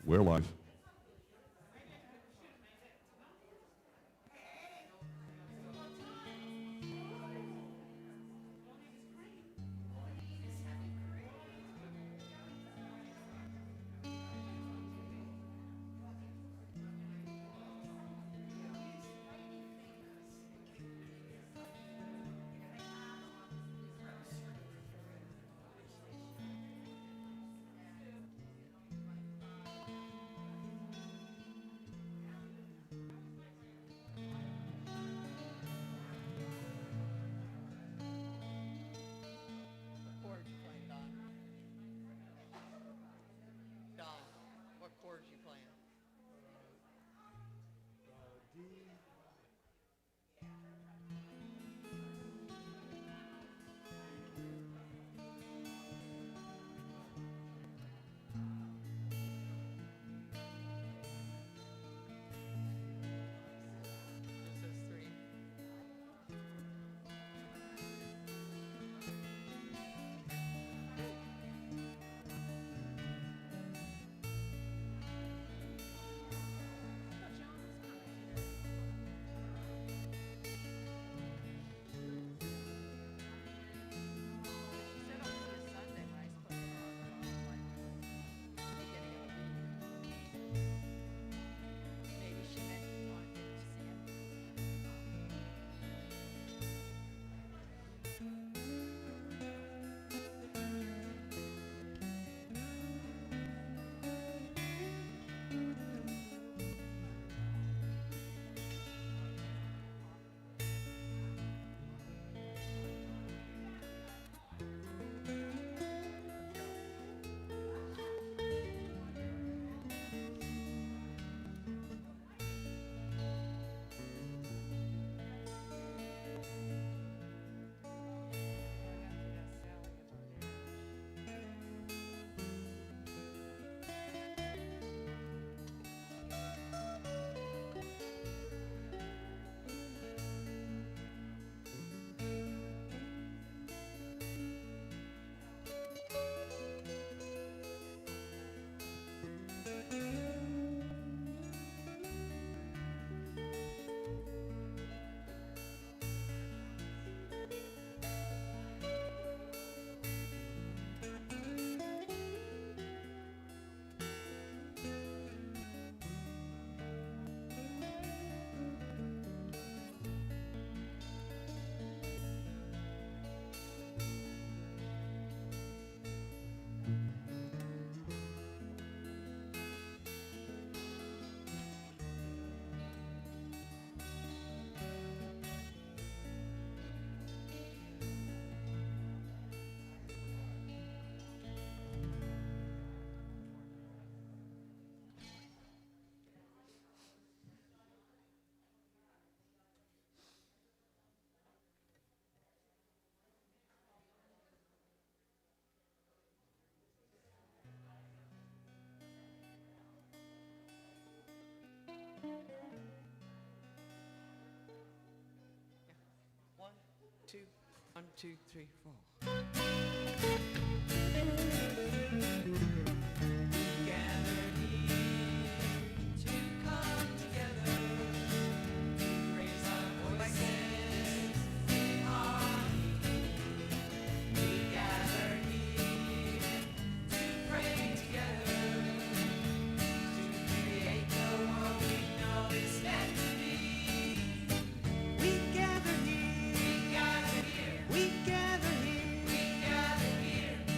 We're live. Chords you playing, Don? Don, what chords you playing? Just those three. Maybe she meant you wanted to sing it. One, two, 1, 2, 3, 4. Gathered here to come together, to raise our voices in harmony. We gather here to pray together, to create the world we know it's meant to be. We gather here, we gather here, we gather here, we gather here.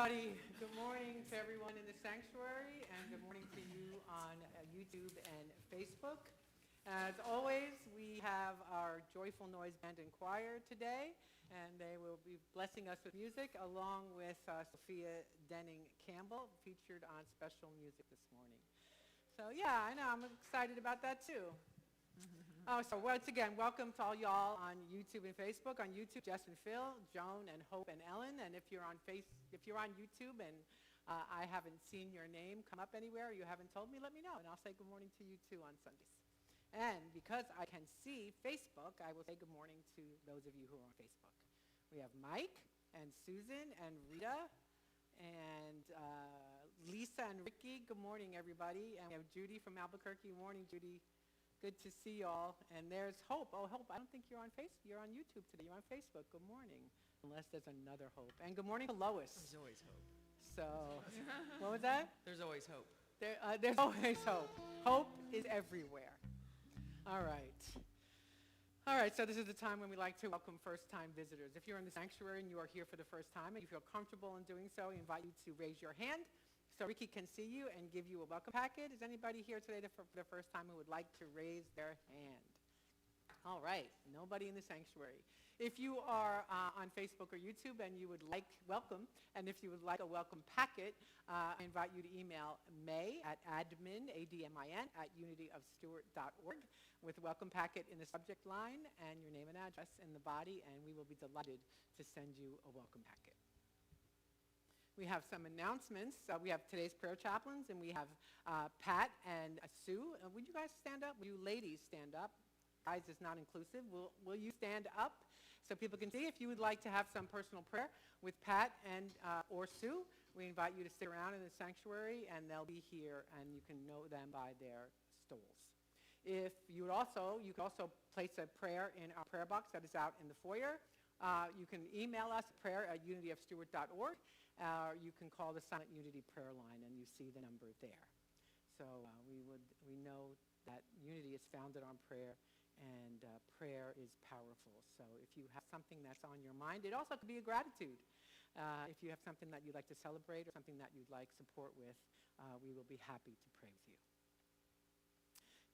everybody. Good morning to everyone in the sanctuary, and good morning to you on YouTube and Facebook. As always, we have our Joyful Noise Band and Choir today, and they will be blessing us with music, along with Sophia Denning-Campbell, featured on special music this morning. So yeah, I know, I'm excited about that too. So once again, welcome to all y'all on YouTube and Facebook. On YouTube, Jess and Phil, Joan and Hope and Ellen. And if you're on YouTube and I haven't seen your name come up anywhere, or you haven't told me, let me know, and I'll say good morning to you too on Sundays. And because I can see Facebook, I will say good morning to those of you who are on Facebook. We have Mike and Susan and Rita and Lisa and Ricky. Good morning, everybody. And we have Judy from Albuquerque. Good morning, Judy. Good to see y'all. And there's Hope. Oh, Hope, I don't think you're on Facebook. You're on YouTube today. You're on Facebook. Good morning. Unless there's another Hope. And good morning to Lois. There's always hope. So, what was that? There's always hope. There's always hope. Hope is everywhere. All right. All right, so this is the time when we like to welcome first-time visitors. If you're in the sanctuary and you are here for the first time and you feel comfortable in doing so, we invite you to raise your hand so Ricky can see you and give you a welcome packet. Is anybody here today for the first time who would like to raise their hand? All right, nobody in the sanctuary. If you are on Facebook or YouTube and you would like welcome, and if you would like a welcome packet, I invite you to email May at admin, A-D-M-I-N, at unityofstewart.org with welcome packet in the subject line and your name and address in the body, and we will be delighted to send you a welcome packet. We have some announcements. We have today's prayer chaplains, and we have Pat and Sue. Would you guys stand up? Will you ladies stand up? Guys is not inclusive. Will you stand up so people can see? If you would like to have some personal prayer with Pat and or Sue, we invite you to sit around in the sanctuary, and they'll be here, and you can know them by their stools. If you could also place a prayer in our prayer box that is out in the foyer. You can email us prayer@unityofstewart.org. You can call the Silent Unity prayer line, and you see the number there. So we know that unity is founded on prayer, and prayer is powerful. So if you have something that's on your mind, it also could be a gratitude. If you have something that you'd like to celebrate or something that you'd like support with, we will be happy to pray with you.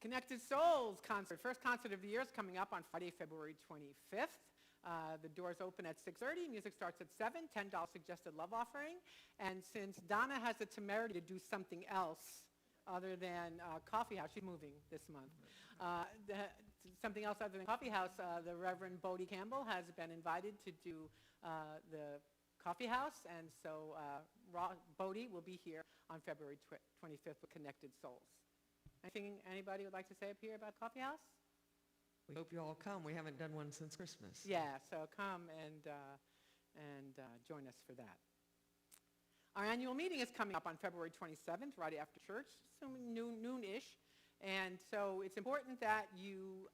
Connected Souls concert, first concert of the year, is coming up on Friday, February 25th. The doors open at 6:30. Music starts at 7, $10 suggested love offering. And since Donna has the temerity to do something else other than Coffee House, she's moving this month. Something else other than Coffee House, the Reverend Bodie Campbell has been invited to do the Coffee House. And so Bodie will be here on February 25th with Connected Souls. Anything anybody would like to say up here about Coffee House? We hope you all come. We haven't done one since Christmas. Yeah, so come and join us for that. Our annual meeting is coming up on February 27th, right after church, so noon-ish. And so it's important that you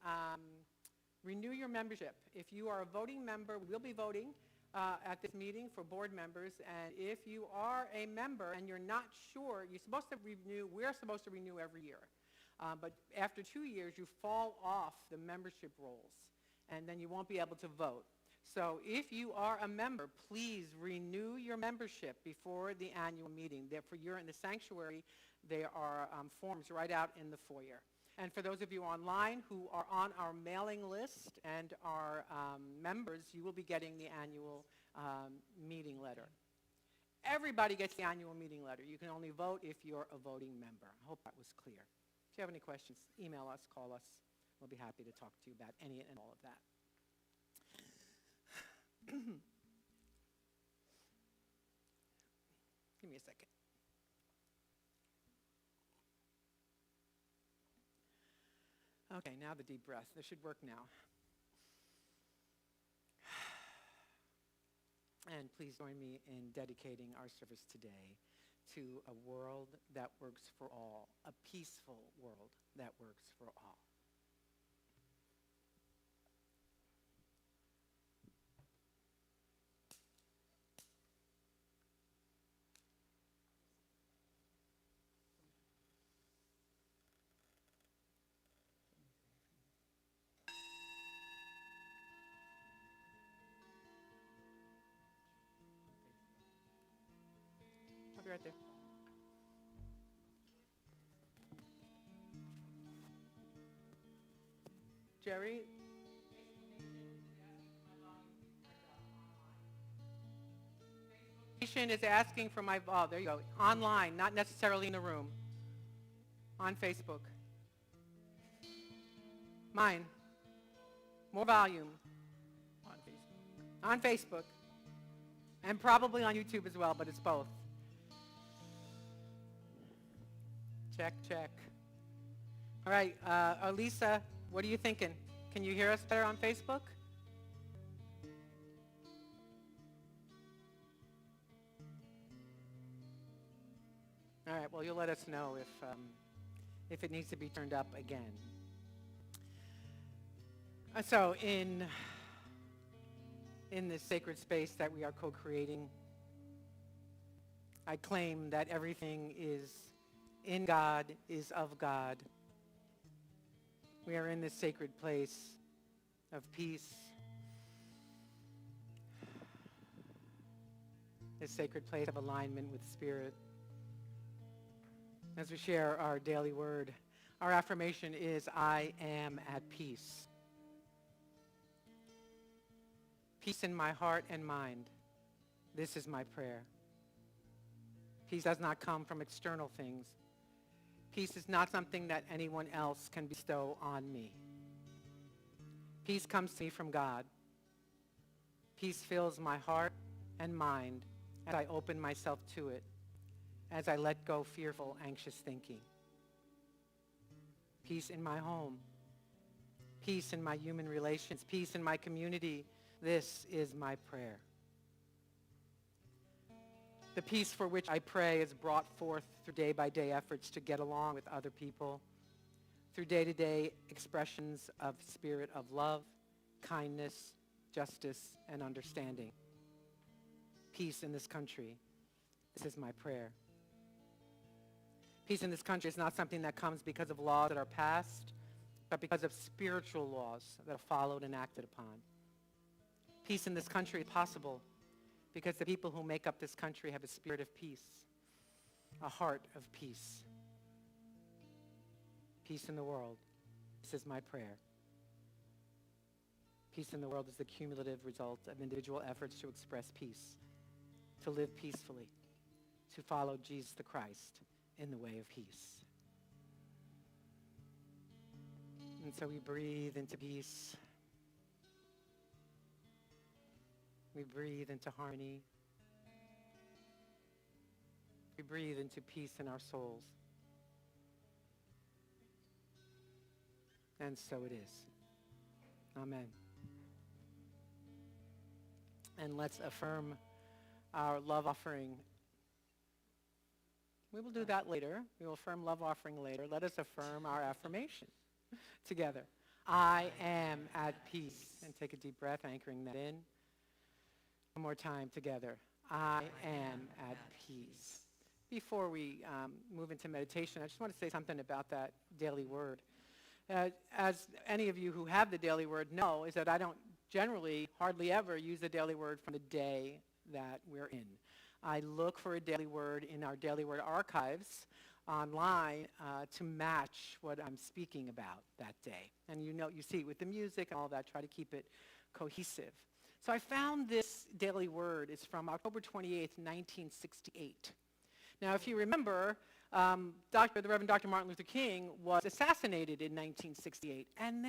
renew your membership. If you are a voting member, we will be voting at this meeting for board members. And if you are a member and you're not sure, we're supposed to renew every year. But after 2 years, you fall off the membership rolls, and then you won't be able to vote. So if you are a member, please renew your membership before the annual meeting. Therefore, you're in the sanctuary. There are forms right out in the foyer. And for those of you online who are on our mailing list and are members, you will be getting the annual meeting letter. Everybody gets the annual meeting letter. You can only vote if you're a voting member. I hope that was clear. If you have any questions, email us, call us. We'll be happy to talk to you about any and all of that. Give me a second. Okay, now the deep breath. This should work now. And please join me in dedicating our service today to a world that works for all, a peaceful world that works for all. right there. Jerry? Nation is asking for my, oh, there you go, online, not necessarily in the room, on Facebook. Mine, more volume, on Facebook, and probably on YouTube as well, but it's both. Check, check. All right, Elisa, what are you thinking? Can you hear us better on Facebook? All right, well, you'll let us know if it needs to be turned up again. So in this sacred space that we are co-creating, I claim that everything is in God, is of God. We are in this sacred place of peace, this sacred place of alignment with Spirit. As we share our daily word, our affirmation is, I am at peace. Peace in my heart and mind. This is my prayer. Peace does not come from external things. Peace is not something that anyone else can bestow on me. Peace comes to me from God. Peace fills my heart and mind as I open myself to it, as I let go fearful, anxious thinking. Peace in my home. Peace in my human relations. Peace in my community. This is my prayer. The peace for which I pray is brought forth through day-by-day efforts to get along with other people, through day-to-day expressions of spirit of love, kindness, justice, and understanding. Peace in this country. This is my prayer. Peace in this country is not something that comes because of laws that are passed, but because of spiritual laws that are followed and acted upon. Peace in this country is possible because the people who make up this country have a spirit of peace, a heart of peace. Peace in the world. This is my prayer. Peace in the world is the cumulative result of individual efforts to express peace, to live peacefully, to follow Jesus the Christ in the way of peace. And so we breathe into peace. We breathe into harmony. We breathe into peace in our souls. And so it is. Amen. And let's affirm our love offering. We will do that later. We will affirm love offering later. Let us affirm our affirmation together. I am at peace. And take a deep breath, anchoring that in. One more time together. I am at peace. Before we move into meditation, I just want to say something about that daily word. As any of you who have the daily word know, is that I don't generally, hardly ever use the daily word from the day that we're in. I look for a daily word in our daily word archives online to match what I'm speaking about that day. And you see with the music and all that, try to keep it cohesive. So I found this daily word. It's from October 28th, 1968. Now, if you remember, the Reverend Dr. Martin Luther King was assassinated in 1968. And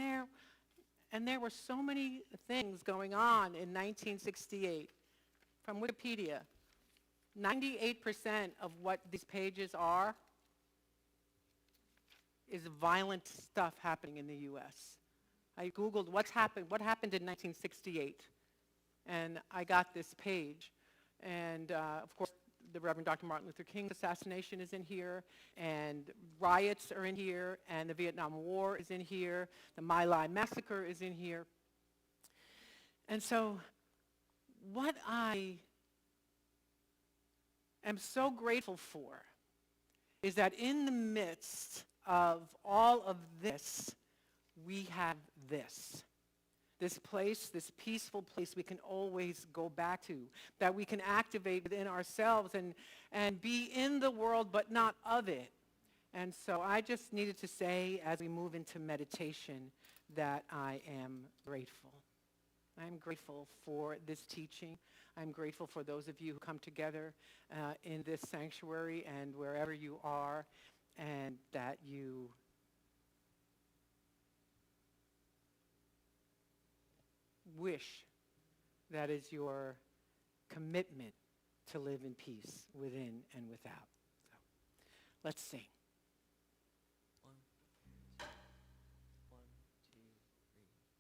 there were so many things going on in 1968. From Wikipedia, 98% of what these pages are is violent stuff happening in the U.S. I Googled what happened in 1968. And I got this page. And, of course, the Reverend Dr. Martin Luther King's assassination is in here, and riots are in here, and the Vietnam War is in here, the My Lai massacre is in here. And so what I am so grateful for is that in the midst of all of this, we have this. this place, this peaceful place we can always go back to, that we can activate within ourselves and be in the world but not of it. And so I just needed to say as we move into meditation that I am grateful. I'm grateful for this teaching. I'm grateful for those of you who come together in this sanctuary and wherever you are, and that you wish that is your commitment to live in peace within and without. So, let's sing. 1, 2, 3, 4.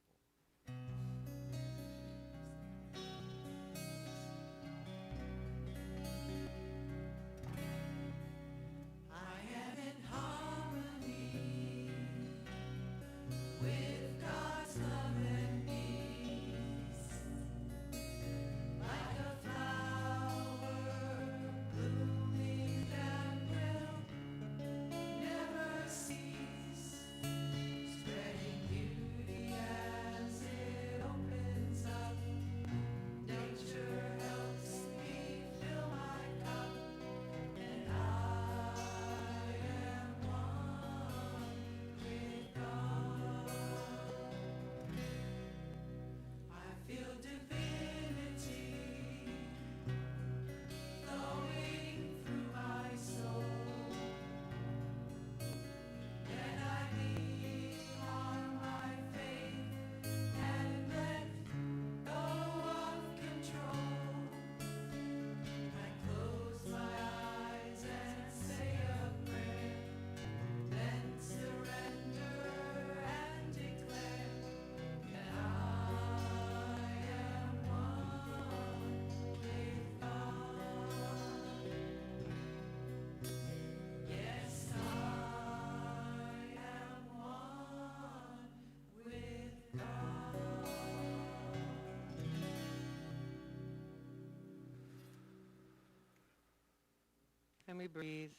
And we breathe.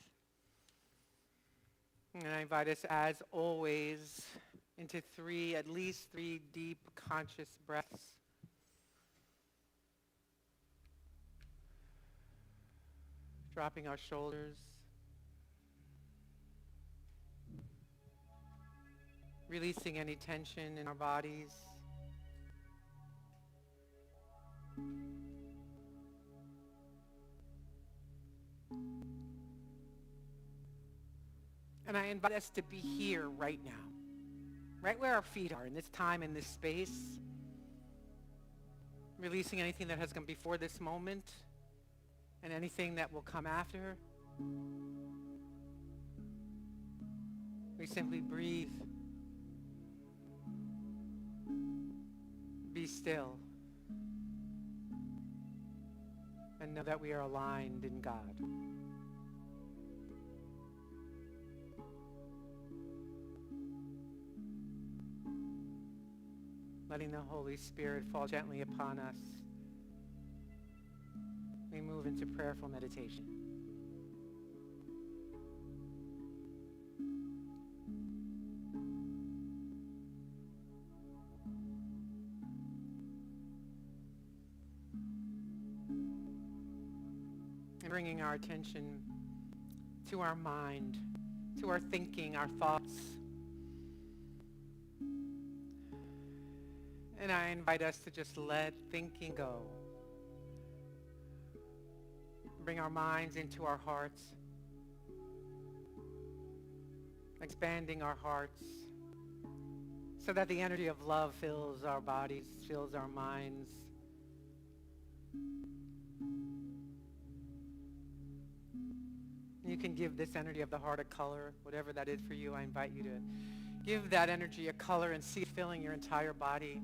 And I invite us, as always, into at least three deep, conscious breaths. Dropping our shoulders. Releasing any tension in our bodies. And I invite us to be here right now, right where our feet are in this time, in this space, releasing anything that has come before this moment and anything that will come after. We simply breathe, be still, and know that we are aligned in God. Letting the Holy Spirit fall gently upon us. We move into prayerful meditation. And bringing our attention to our mind, to our thinking, our thoughts. And I invite us to just let thinking go. Bring our minds into our hearts. Expanding our hearts so that the energy of love fills our bodies, fills our minds. You can give this energy of the heart a color, whatever that is for you. I invite you to give that energy a color and see it filling your entire body.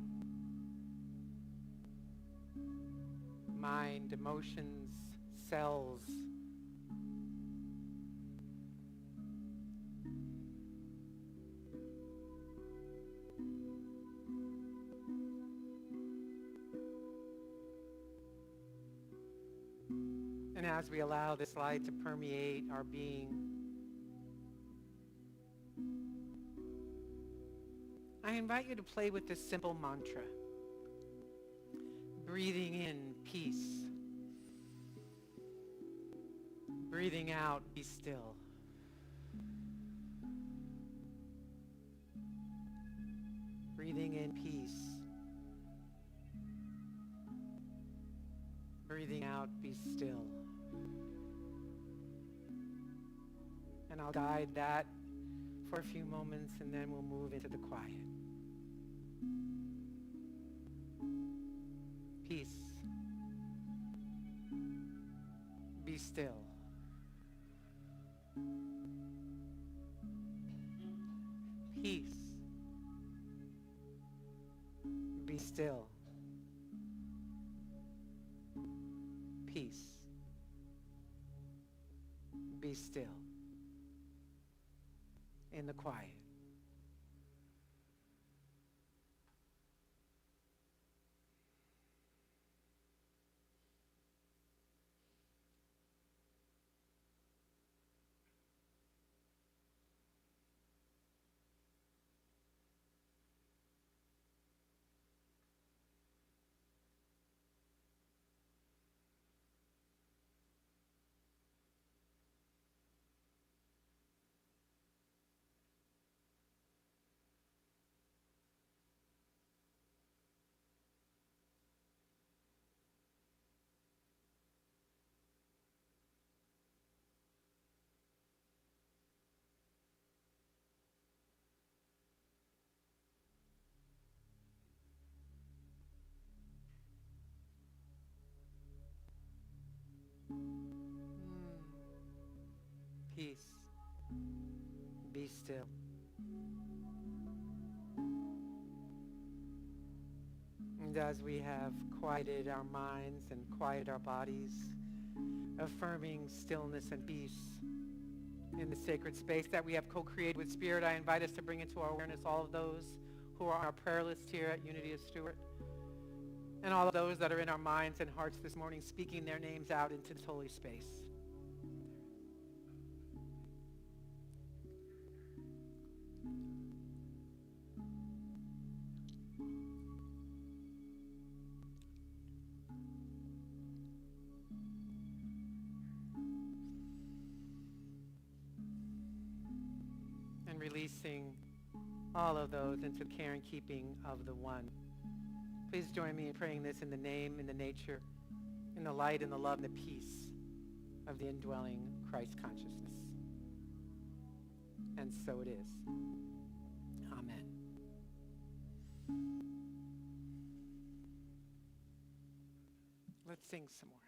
Mind, emotions, cells. And as we allow this light to permeate our being, I invite you to play with this simple mantra. Breathing in, peace. Breathing out, be still. Breathing in, peace. Breathing out, be still. And I'll guide that for a few moments, and then we'll move into the quiet. Peace. Be still. Peace. Be still. Peace. Be still. In the quiet. Peace. Be still. And as we have quieted our minds and quieted our bodies, affirming stillness and peace in the sacred space that we have co-created with Spirit, I invite us to bring into our awareness all of those who are on our prayer list here at Unity of Stewart, and all of those that are in our minds and hearts this morning, speaking their names out into this holy space. And releasing all of those into the care and keeping of the one. Please join me in praying this in the name, in the nature, in the light, in the love, and the peace of the indwelling Christ consciousness. And so it is. Amen. Let's sing some more.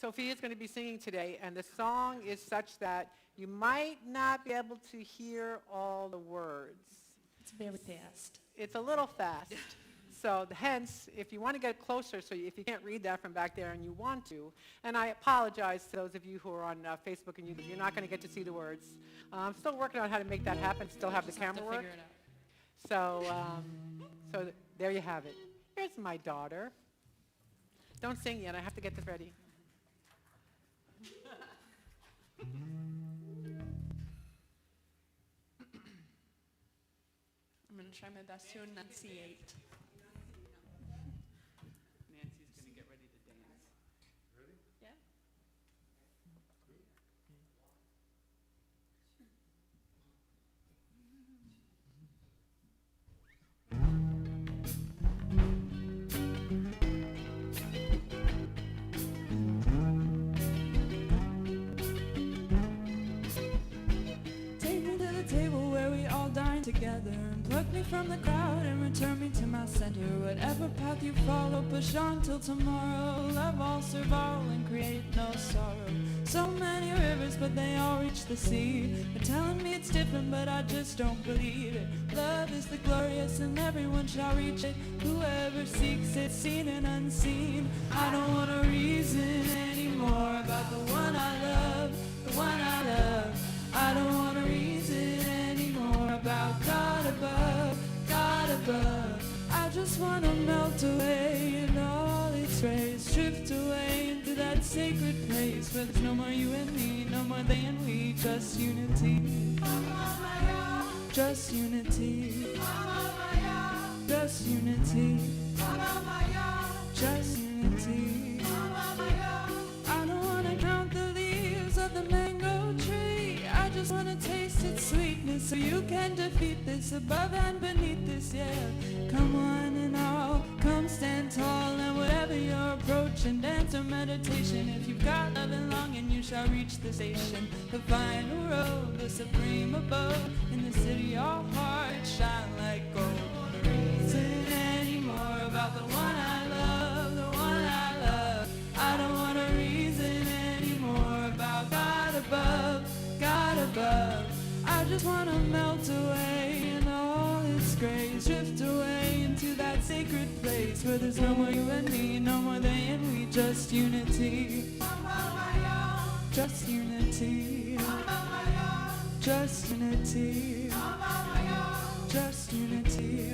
Sophia's going to be singing today, and the song is such that you might not be able to hear all the words. It's very fast. It's a little fast. So hence, if you want to get closer, so if you can't read that from back there and you want to, and I apologize to those of you who are on Facebook and YouTube, you're not going to get to see the words. I'm still working on how to make that happen, still have the camera work. So, there you have it. Here's my daughter. Don't sing yet, I have to get this ready. I'm going to try my best to enunciate. Nancy's going to get ready to dance. Yeah? Take me to the table where we all dine together, and pluck me from the crowd and return me to my center. Whatever path you follow, push on till tomorrow. Love all, serve all, and create no sorrow. So many rivers, but they all reach the sea. They're telling me it's different, but I just don't believe it. Love is the glorious, and everyone shall reach it. Whoever seeks it, seen and unseen. I don't want to reason anymore about the one I love, the one I love. I don't want to reason anymore about God above, God above. I just want to melt away in all its rays, drift away into that sacred place where there's no more you and me, no more they and we, just unity. Just unity. Just unity. Just unity. I don't want to count the leaves of the mango tree. I just want to taste its sweetness so you can defeat this above and beneath this, yeah. Come one and all, come stand tall, and whatever your approach and dance or meditation, if you've got love and longing, you shall reach the station, the final road, the supreme abode. In the city, all hearts shine like gold. Reason anymore about the one I love, the one I love. I don't want to reason anymore about God above, God above. I just want to melt away in all its grace, drift away into that sacred place where there's no more you and me, no more they and we, just unity. Just unity. Just unity. Just unity.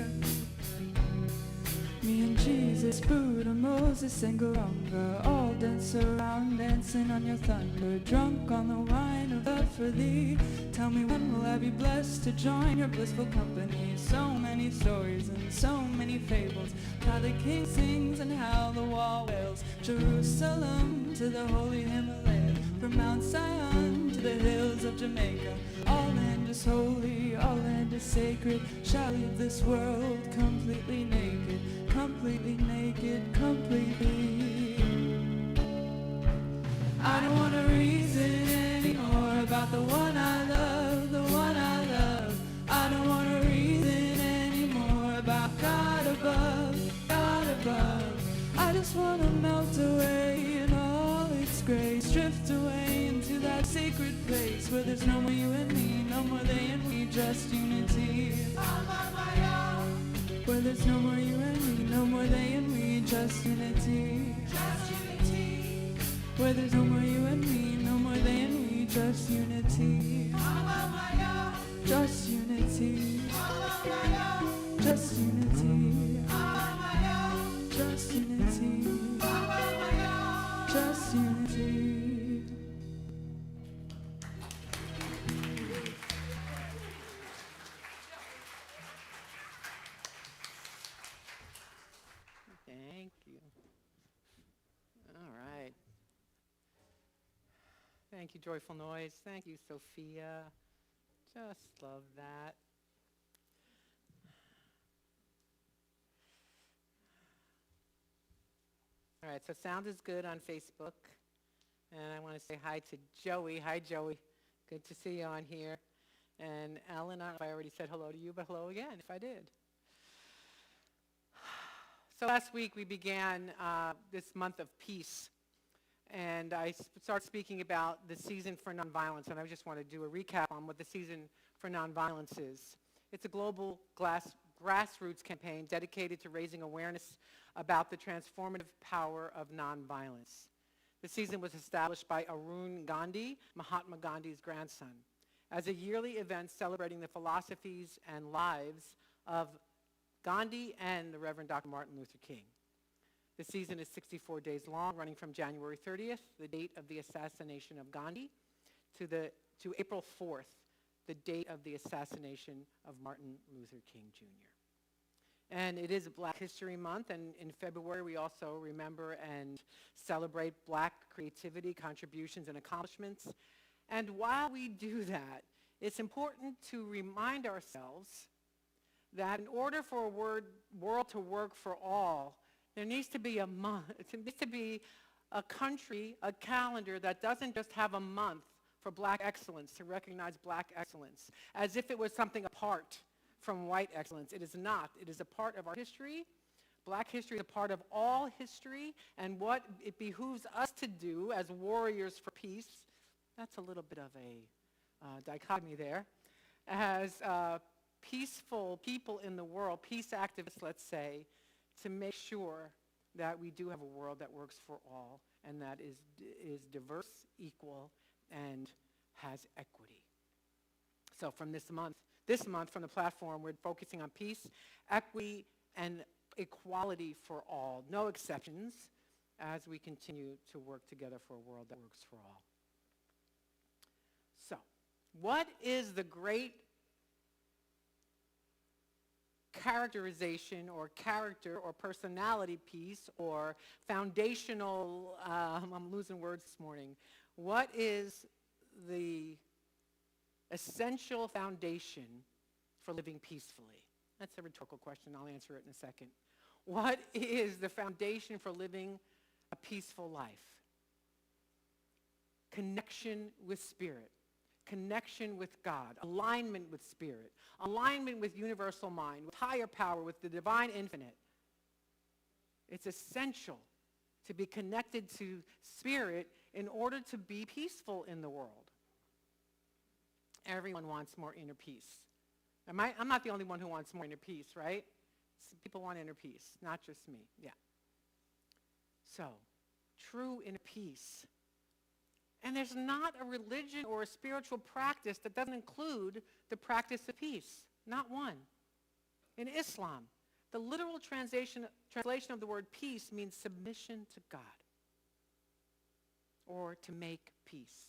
Me and Jesus, Buddha, Moses, and Garanga all dance around, dancing on your thunder, drunk on the wine of love for thee. Tell me, when will I be blessed to join your blissful company? So many stories and so many fables, how the king sings and how the wall wails. Jerusalem to the holy Himalaya, from Mount Zion to the hills of Jamaica. All land is holy, all land is sacred. Shall leave this world completely naked, completely naked, completely. I don't want to reason anymore about the one I love, the one I love. I don't want to reason anymore about God above, God above. I just want to melt away in all its grace, drift away into that sacred place where there's no more you and me, no more they and we, just unity. Where there's no more you and me, no more they and we, just unity. Just unity. Where there's no more you and me, no more they and we, just unity. Just unity. Just unity. Just unity. Just unity. Thank you. All right. Thank you, Joyful Noise. Thank you, Sophia. Just love that. All right, so sound is good on Facebook. And I want to say hi to Joey. Hi, Joey. Good to see you on here. And Ellen, I don't know if I already said hello to you, but hello again if I did. So last week we began this month of peace. and I start speaking about the season for nonviolence, and I just want to do a recap on what the season for nonviolence is. It's a global grassroots campaign dedicated to raising awareness about the transformative power of nonviolence. The season was established by Arun Gandhi, Mahatma Gandhi's grandson, as a yearly event celebrating the philosophies and lives of Gandhi and the Reverend Dr. Martin Luther King. The season is 64 days long, running from January 30th, the date of the assassination of Gandhi, to April 4th, the date of the assassination of Martin Luther King Jr. And it is Black History Month, and in February we also remember and celebrate Black creativity, contributions, and accomplishments. And while we do that, it's important to remind ourselves that in order for a world to work for all, there needs to be a month, there needs to be a country, a calendar that doesn't just have a month for Black excellence, to recognize Black excellence, as if it was something apart from white excellence. It is not. It is a part of our history. Black history is a part of all history, and what it behooves us to do as warriors for peace, that's a little bit of a dichotomy there, as peaceful people in the world, peace activists, let's say, to make sure that we do have a world that works for all and that is diverse, equal, and has equity. So from this month from the platform, we're focusing on peace, equity, and equality for all, no exceptions, as we continue to work together for a world that works for all. So, what is the great characterization or character or personality piece or foundational, I'm losing words this morning, what is the essential foundation for living peacefully? That's a rhetorical question. I'll answer it in a second. What is the foundation for living a peaceful life? Connection with spirit, connection with God, alignment with spirit, alignment with universal mind, with higher power, with the divine infinite. It's essential to be connected to spirit in order to be peaceful in the world. Everyone wants more inner peace. I'm not the only one who wants more inner peace, right? People want inner peace, not just me. Yeah. So, true inner peace. And there's not a religion or a spiritual practice that doesn't include the practice of peace. Not one. In Islam, the literal translation of the word peace means submission to God, or to make peace.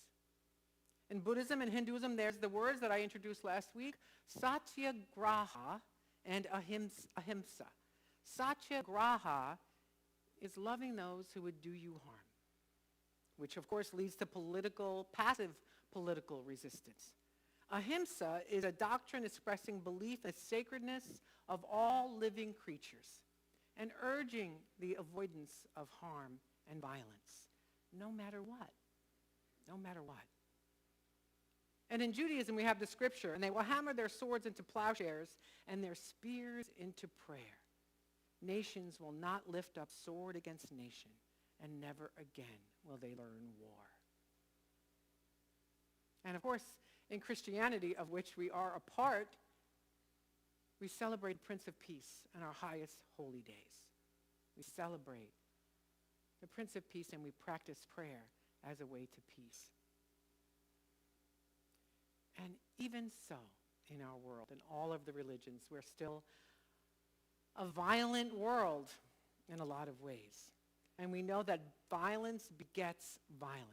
In Buddhism and Hinduism, there's the words that I introduced last week, satyagraha and ahimsa. Satyagraha is loving those who would do you harm, which of course leads to passive political resistance. Ahimsa is a doctrine expressing belief in the sacredness of all living creatures and urging the avoidance of harm and violence, no matter what. No matter what. And in Judaism, we have the scripture, and they will hammer their swords into plowshares and their spears into prayer. Nations will not lift up sword against nation, and never again will they learn war. And of course, in Christianity, of which we are a part, we celebrate Prince of Peace on our highest holy days. We celebrate the Prince of Peace, and we practice prayer as a way to peace. And even so, in our world, in all of the religions, we're still a violent world in a lot of ways. And we know that violence begets violence.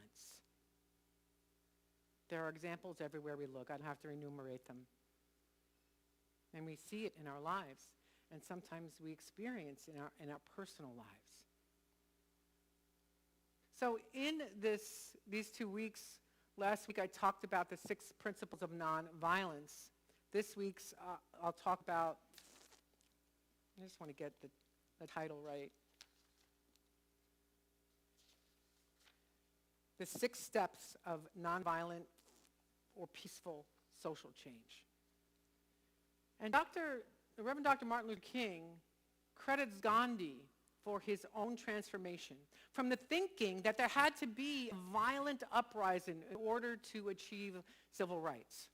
There are examples everywhere we look. I don't have to enumerate them. And we see it in our lives, and sometimes we experience in our personal lives. So in these 2 weeks, last week I talked about the 6 principles of nonviolence. This week's I'll talk about, I just want to get the title right. The 6 steps of nonviolent or peaceful social change. And the Reverend Dr. Martin Luther King credits Gandhi for his own transformation from the thinking that there had to be a violent uprising in order to achieve civil rights,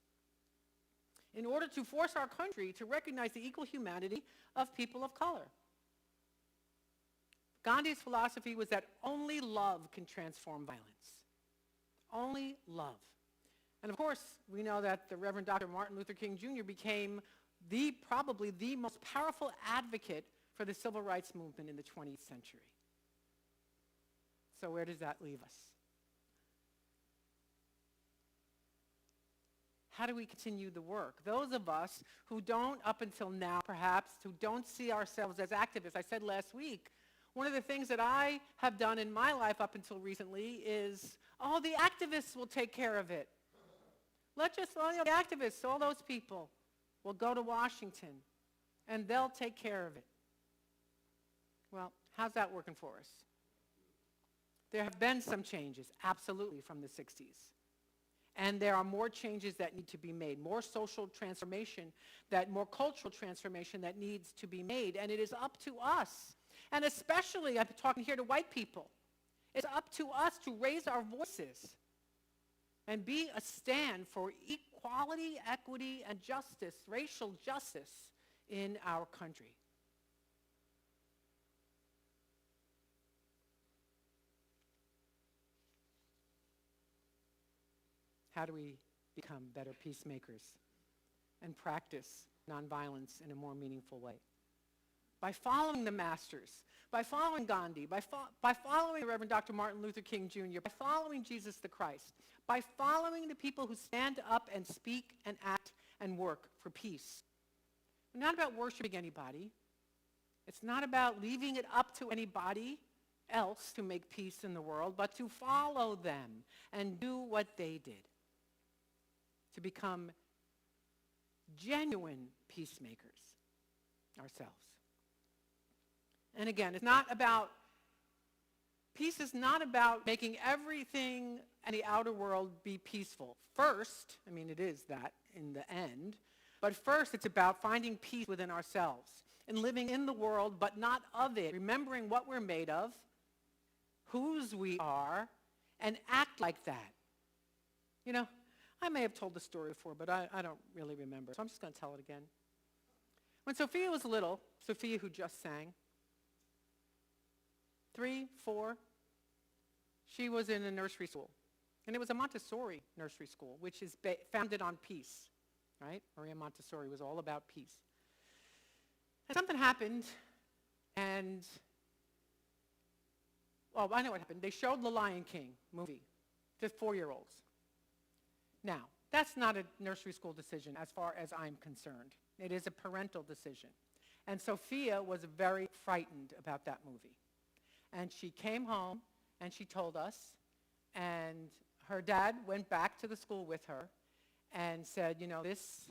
in order to force our country to recognize the equal humanity of people of color. Gandhi's philosophy was that only love can transform violence. Only love. And of course, we know that the Reverend Dr. Martin Luther King Jr. became probably the most powerful advocate for the civil rights movement in the 20th century. So where does that leave us? How do we continue the work? Those of us who don't, up until now perhaps, who don't see ourselves as activists. I said last week, one of the things that I have done in my life up until recently is, oh, the activists will take care of it. The activists, all those people, will go to Washington and they'll take care of it. Well, how's that working for us? There have been some changes, absolutely, from the 60s. And there are more changes that need to be made, more social transformation, more cultural transformation that needs to be made. And it is up to us, and especially, I'm talking here to white people, it's up to us to raise our voices and be a stand for equality, equity, and justice, racial justice in our country. How do we become better peacemakers and practice nonviolence in a more meaningful way? By following the masters, by following Gandhi, by following the Reverend Dr. Martin Luther King Jr., by following Jesus the Christ, by following the people who stand up and speak and act and work for peace. It's not about worshiping anybody. It's not about leaving it up to anybody else to make peace in the world, but to follow them and do what they did. To become genuine peacemakers ourselves. And again, peace is not about making everything in the outer world be peaceful. First, it is that in the end, but first it's about finding peace within ourselves and living in the world but not of it, remembering what we're made of, whose we are, and act like that. I may have told the story before, but I don't really remember, so I'm just going to tell it again. When Sophia was little, Sophia who just sang, 3, 4, she was in a nursery school. And it was a Montessori nursery school, which is founded on peace, right? Maria Montessori was all about peace. And something happened, and, I know what happened. They showed The Lion King movie to 4-year-olds. Now, that's not a nursery school decision as far as I'm concerned. It is a parental decision. And Sophia was very frightened about that movie. And she came home and she told us, and her dad went back to the school with her and said, this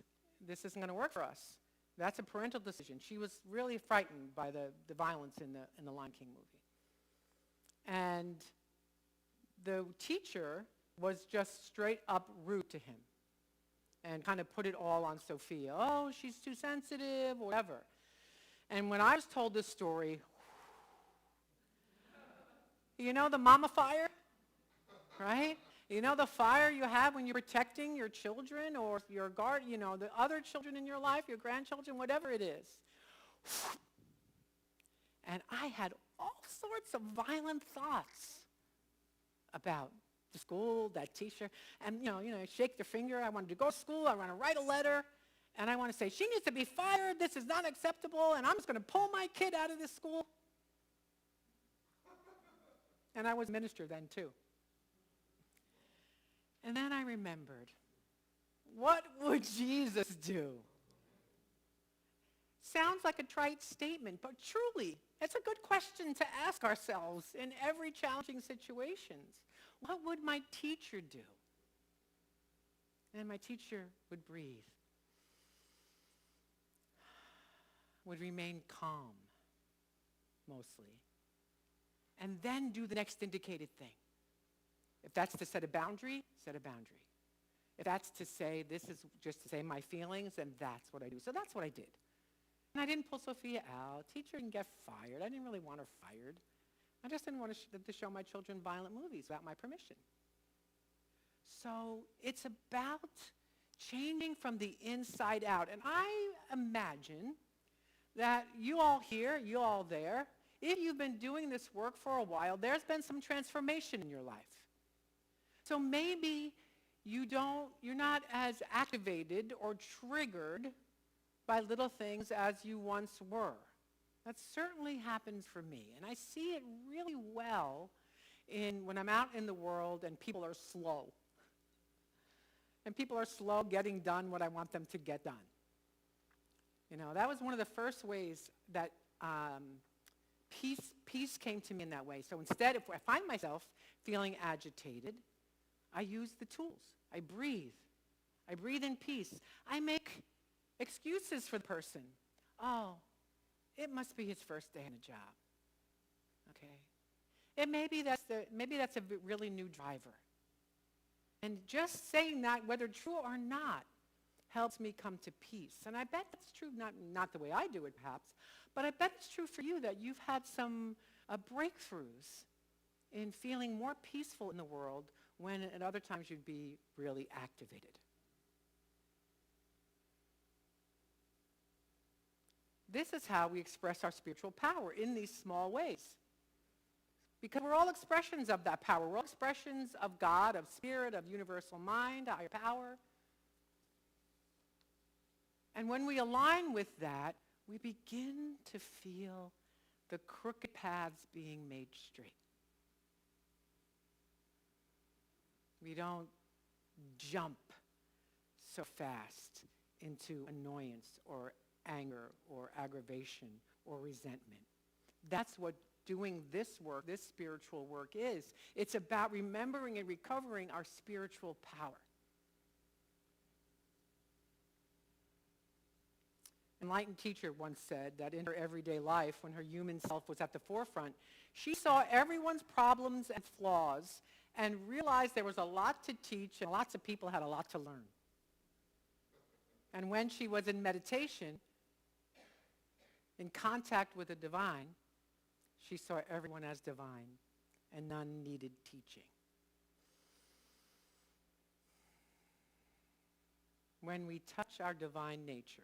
isn't going to work for us. That's a parental decision. She was really frightened by the violence in the Lion King movie. And the teacher was just straight up rude to him and kind of put it all on Sophia. Oh, she's too sensitive, or whatever. And when I was told this story, the mama fire, right? The fire you have when you're protecting your children or your the other children in your life, your grandchildren, whatever it is. And I had all sorts of violent thoughts about the school, that teacher, and shake their finger. I wanted to go to school. I want to write a letter, and I want to say, she needs to be fired. This is not acceptable, and I'm just going to pull my kid out of this school. And I was a minister then, too. And then I remembered, what would Jesus do? Sounds like a trite statement, but truly, it's a good question to ask ourselves in every challenging situation. What would my teacher do? And my teacher would breathe, would remain calm, mostly, and then do the next indicated thing. If that's to set a boundary, set a boundary. If that's to say, this is just to say my feelings, then that's what I do. So that's what I did. And I didn't pull Sophia out. Teacher didn't get fired. I didn't really want her fired. I just didn't want to show my children violent movies without my permission. So it's about changing from the inside out. And I imagine that you all here, you all there, if you've been doing this work for a while, there's been some transformation in your life. So maybe you're not as activated or triggered by little things as you once were. That certainly happens for me. And I see it really well when I'm out in the world and people are slow. And people are slow getting done what I want them to get done. You know, that was one of the first ways that peace came to me in that way. So instead, if I find myself feeling agitated, I use the tools. I breathe. I breathe in peace. I make excuses for the person. Oh, it must be his first day on the job. Okay. And maybe that's a really new driver. And just saying that, whether true or not, helps me come to peace. And I bet that's true, not the way I do it perhaps, but I bet it's true for you that you've had some breakthroughs in feeling more peaceful in the world when at other times you'd be really activated. This is how we express our spiritual power, in these small ways. Because we're all expressions of that power. We're all expressions of God, of spirit, of universal mind, higher power. And when we align with that, we begin to feel the crooked paths being made straight. We don't jump so fast into annoyance or anger or aggravation or resentment. That's what doing this work, this spiritual work is. It's about remembering and recovering our spiritual power. Enlightened teacher once said that in her everyday life, when her human self was at the forefront, she saw everyone's problems and flaws and realized there was a lot to teach and lots of people had a lot to learn. And when she was in meditation, in contact with the divine, she saw everyone as divine and none needed teaching. When we touch our divine nature,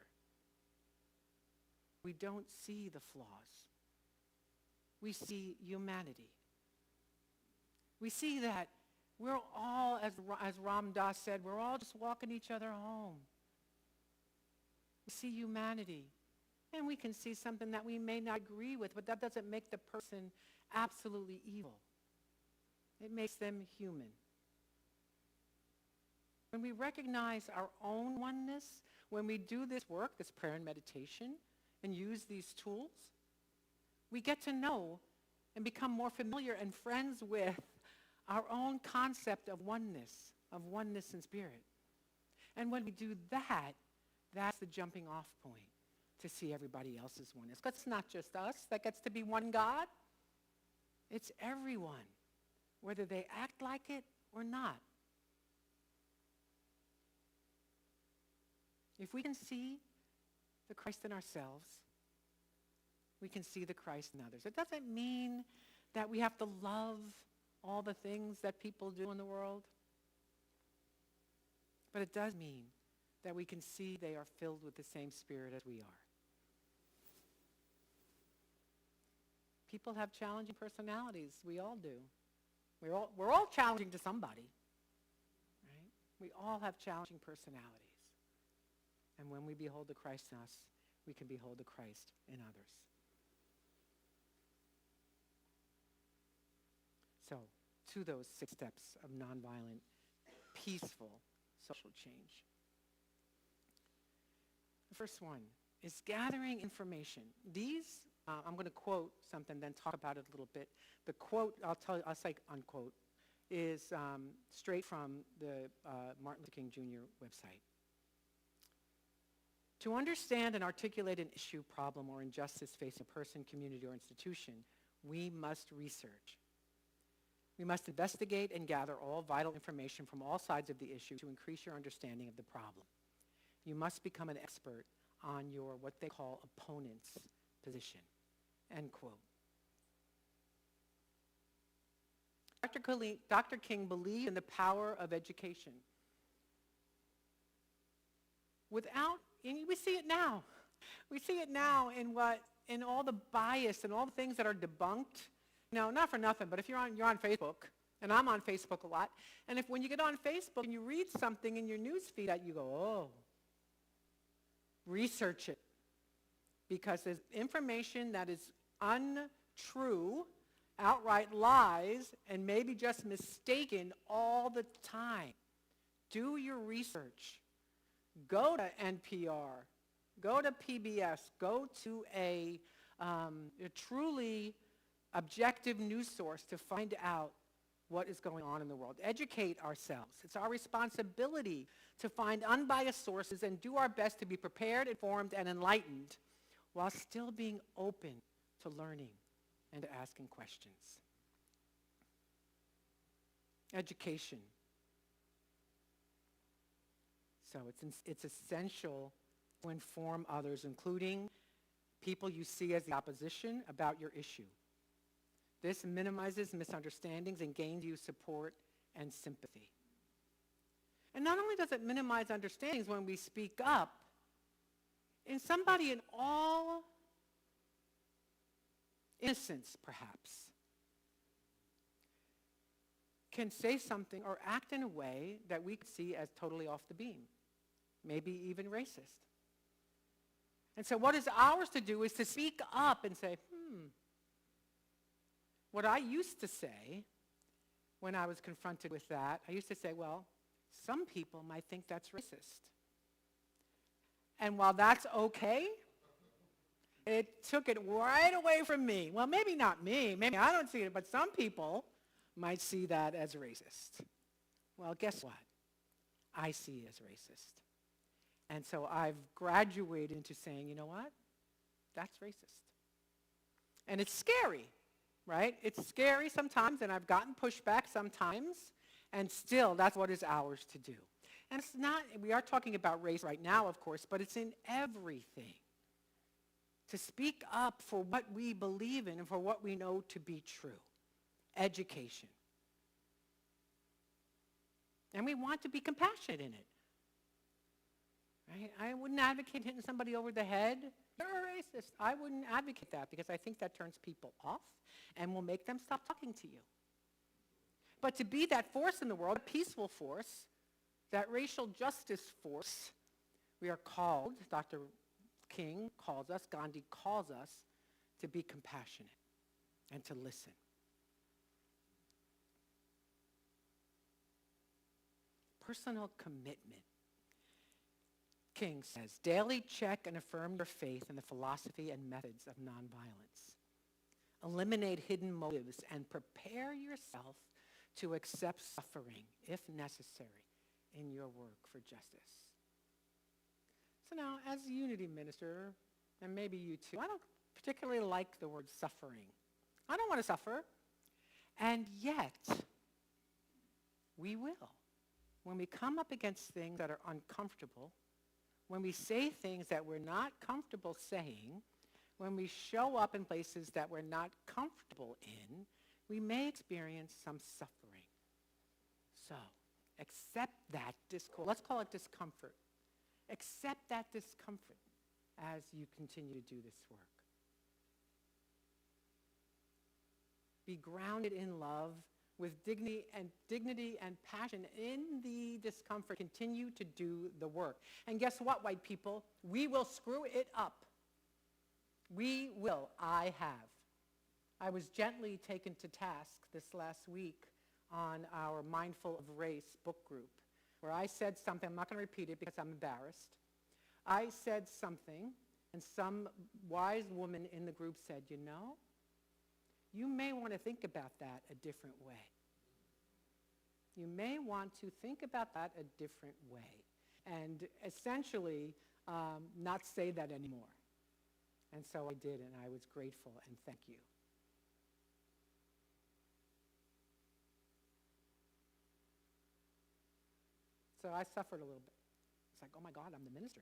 we don't see the flaws. We see humanity. We see that we're all, as Ram Dass said, we're all just walking each other home. We see humanity. And we can see something that we may not agree with, but that doesn't make the person absolutely evil. It makes them human. When we recognize our own oneness, when we do this work, this prayer and meditation, and use these tools, we get to know and become more familiar and friends with our own concept of oneness in spirit. And when we do that, that's the jumping off point to see everybody else's oneness. Because it's not just us that gets to be one God. It's everyone, whether they act like it or not. If we can see the Christ in ourselves, we can see the Christ in others. It doesn't mean that we have to love all the things that people do in the world. But it does mean that we can see they are filled with the same spirit as we are. People have challenging personalities. We all do. We're all challenging to somebody, right? We all have challenging personalities. And when we behold the Christ in us, we can behold the Christ in others. So, to those 6 steps of nonviolent, peaceful social change. The first one is gathering information. These, I'm going to quote something, then talk about it a little bit. The quote, I'll say unquote, is straight from the Martin Luther King Jr. website. To understand and articulate an issue, problem, or injustice facing a person, community, or institution, we must research. We must investigate and gather all vital information from all sides of the issue to increase your understanding of the problem. You must become an expert on your, what they call, opponent's position, end quote. Dr. King believed in the power of education. And we see it now. We see it now in all the bias and all the things that are debunked. No, not for nothing, but if you're on Facebook, and I'm on Facebook a lot, and when you get on Facebook and you read something in your news feed that you go, oh, research it. Because there's information that is untrue, outright lies, and maybe just mistaken all the time. Do your research. Go to NPR. Go to PBS. Go to a truly objective news source to find out what is going on in the world. Educate ourselves. It's our responsibility to find unbiased sources and do our best to be prepared, informed, and enlightened while still being open to learning and to asking questions. Education. So it's essential to inform others, including people you see as the opposition, about your issue. This minimizes misunderstandings and gains you support and sympathy. And not only does it minimize understandings when we speak up, in somebody in all innocence, perhaps, can say something or act in a way that we see as totally off the beam, maybe even racist. And so what is ours to do is to speak up and say, what I used to say when I was confronted with that, I used to say, well, some people might think that's racist. And while that's okay, it took it right away from me. Well, maybe not me. Maybe I don't see it, but some people might see that as racist. Well, guess what? I see it as racist. And so I've graduated into saying, you know what? That's racist. And it's scary, right? It's scary sometimes, and I've gotten pushback sometimes, and still that's what is ours to do. And it's not, we are talking about race right now, of course, but it's in everything. To speak up for what we believe in and for what we know to be true. Education. And we want to be compassionate in it. Right? I wouldn't advocate hitting somebody over the head. You're a racist. I wouldn't advocate that because I think that turns people off and will make them stop talking to you. But to be that force in the world, a peaceful force, that racial justice force, we are called, Dr. King calls us, Gandhi calls us, to be compassionate and to listen. Personal commitment. King says, daily check and affirm your faith in the philosophy and methods of nonviolence. Eliminate hidden motives and prepare yourself to accept suffering, if necessary, in your work for justice. So now, as a unity minister, and maybe you too, I don't particularly like the word suffering. I don't want to suffer. And yet, we will. When we come up against things that are uncomfortable, when we say things that we're not comfortable saying, when we show up in places that we're not comfortable in, we may experience some suffering. So, accept that discomfort. Let's call it discomfort. Accept that discomfort as you continue to do this work. Be grounded in love with dignity and passion in the discomfort. Continue to do the work. And guess what, white people? We will screw it up. We will. I have. I was gently taken to task this last week on our Mindful of Race book group, where I said something. I'm not going to repeat it because I'm embarrassed. I said something, and some wise woman in the group said, you know, you may want to think about that a different way. You may want to think about that a different way and essentially not say that anymore. And so I did, and I was grateful, and thank you. So I suffered a little bit. It's like, oh my God, I'm the minister.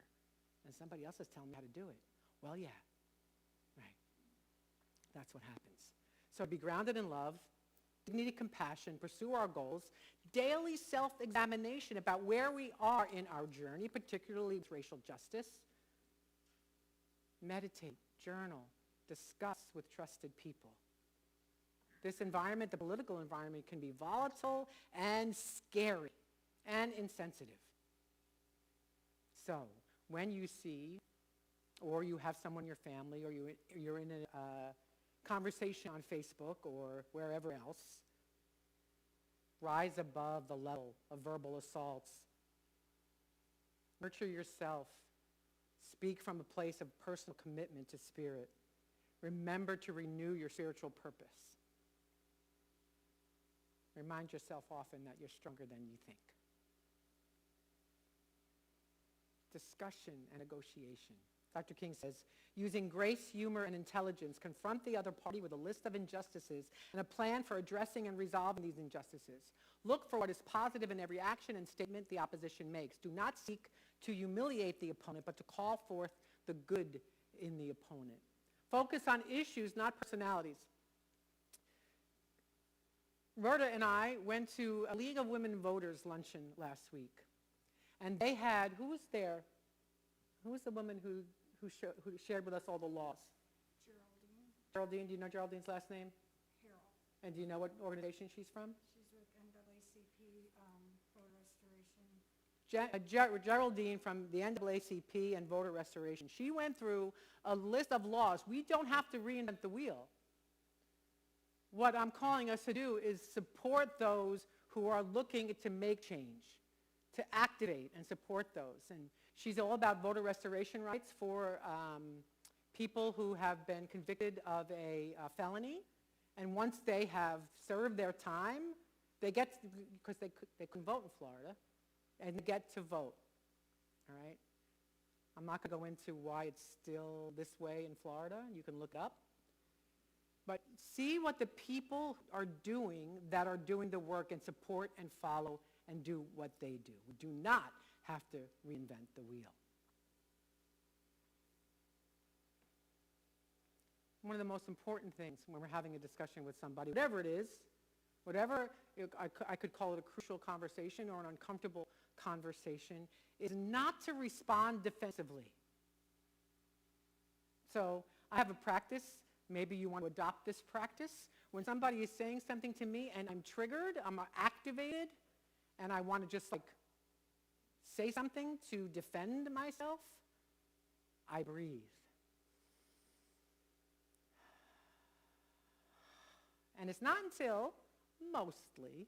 and somebody else is telling me how to do it. Well, yeah, right. That's what happens. So be grounded in love, dignity, compassion, pursue our goals, daily self-examination about where we are in our journey, particularly with racial justice. Meditate, journal, discuss with trusted people. This environment, the political environment, can be volatile and scary and insensitive. So when you see, or you have someone in your family, or you're in a conversation on Facebook or wherever else, rise above the level of verbal assaults. Nurture yourself. Speak from a place of personal commitment to spirit. Remember to renew your spiritual purpose. Remind yourself often that you're stronger than you think. Discussion and negotiation. Dr. King says, using grace, humor, and intelligence, confront the other party with a list of injustices and a plan for addressing and resolving these injustices. Look for what is positive in every action and statement the opposition makes. Do not seek to humiliate the opponent, but to call forth the good in the opponent. Focus on issues, not personalities. Rhoda and I went to a League of Women Voters luncheon last week. And they had, who was there? Who was the woman who shared with us all the laws? Geraldine. Geraldine, do you know Geraldine's last name? Harold. And do you know what organization she's from? She's with NAACP, voter restoration. Geraldine from the NAACP and voter restoration. She went through a list of laws. We don't have to reinvent the wheel. What I'm calling us to do is support those who are looking to make change, to activate and support those. And she's all about voter restoration rights for people who have been convicted of a felony. And once they have served their time, they get, because they can vote in Florida, and they get to vote, all right? I'm not going to go into why it's still this way in Florida. You can look up. But see what the people are doing that are doing the work, and support and follow and do what they do. We do not have to reinvent the wheel. One of the most important things when we're having a discussion with somebody, whatever it is, I could call it a crucial conversation or an uncomfortable conversation, is not to respond defensively. So I have a practice. Maybe you want to adopt this practice. When somebody is saying something to me and I'm triggered, I'm activated, and I want to just say something to defend myself, I breathe. And it's not until, mostly,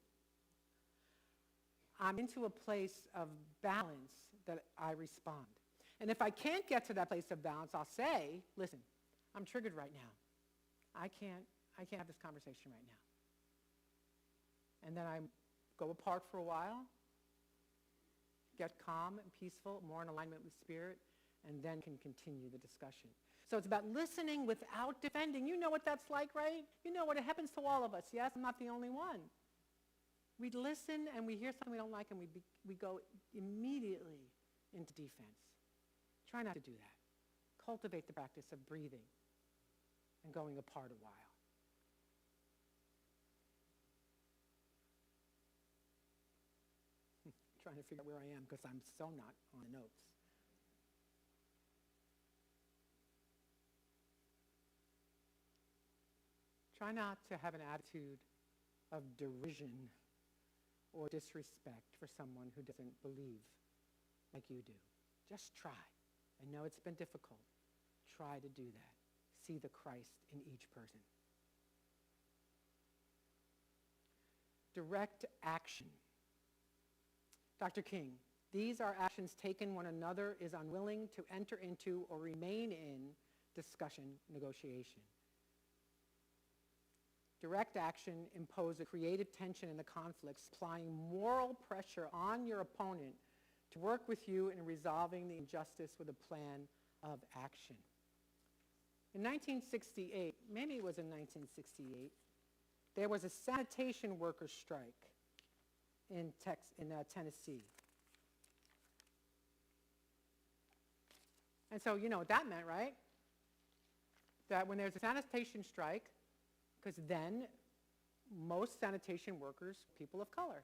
I'm into a place of balance that I respond. And if I can't get to that place of balance, I'll say, listen, I'm triggered right now. I can't have this conversation right now. And then I go apart for a while, get calm and peaceful, more in alignment with spirit, and then can continue the discussion. So it's about listening without defending. You know what that's like, right? You know what it happens to all of us. Yes, I'm not the only one. We listen and we hear something we don't like, and we go immediately into defense. Try not to do that. Cultivate the practice of breathing and going apart a while. Trying to figure out where I am because I'm so not on the notes. Try not to have an attitude of derision or disrespect for someone who doesn't believe like you do. Just try. I know it's been difficult. Try to do that. See the Christ in each person. Direct action. Dr. King, these are actions taken when another is unwilling to enter into or remain in discussion, negotiation. Direct action imposes a creative tension in the conflict, applying moral pressure on your opponent to work with you in resolving the injustice with a plan of action. In 1968, maybe it was in 1968, there was a sanitation workers' strike in Tennessee. And so you know what that meant, right? That when there's a sanitation strike, because then most sanitation workers, people of color.